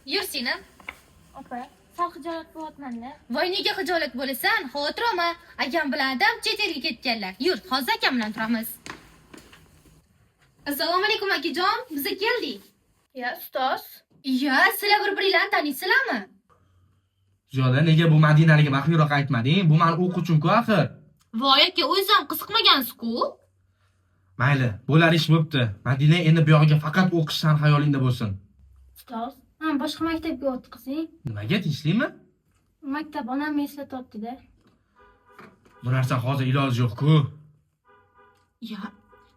Yur seni. Opa, sal xijolat bo'lyapman-da. Voy nega xijolat bo'lasan? Xavotir olma. Akam bilan adam chet elga ketganlar. Yur, hozir akam bilan turamiz. Assalomu alaykum akajon, biz keldik. Ya, ustoz. Ya, sizlar bir-biringlarni taniysizlarmi? Ziyoda, nega bu Madinaga maxfiyroq aytmading? Bu men o'quvchim-ku axir. Voy aka, o'zingiz ham qiziqmagansiz-ku. Mayli, bo'lar ish bo'pti. Madina endi bu yog'iga faqat o'qishdan xayolingda bo'lsin. Ustoz, men boshqa maktabga o'tqizing. Nimaga, tinchlikmi? Maktab onam eslatyapti-da. Bu narsa hozir iloji yo'q-ku. Ya,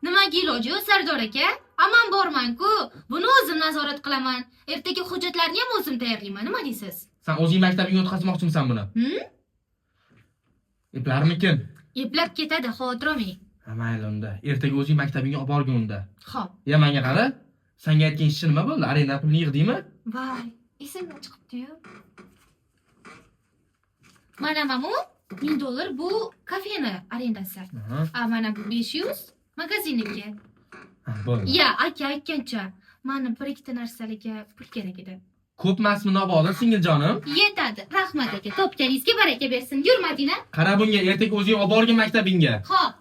nimaga iloji yo'q Sardor aka? Aman borman-ku. Buni o'zim nazorat qilaman. Ertaga hujjatlarni ham o'zim tayyorlayman. Nima deysiz? Sen o'zing maktabingga o'tkazmoqchimisan buni? Eplarmikin? Eplab ketadi, xavotir olmang. Ha, mayli unda. Ertaga o'zing maktabingga olib borgin unda. Xo'p. Ya, menga qara. Senga aytgan ish nima bo'ldi? Arenda pulni yig'dingmi? Voy, esimdan chiqibdi-yu. Mana bu $1000 bu kafeni arendasi. Mana bu 500 magazinniki. Ha, bo'ldi. Ya, aka aytgancha, mana bir ikkita narsalarga pul kerak edi. Ko'pmasmi Navoda singiljonim? Yetadi. Rahmat aka. Topganingizga baraka bersin. Yur Madina. Qara bunga ertaga o'zing olib borgin maktabingga. Xo'p.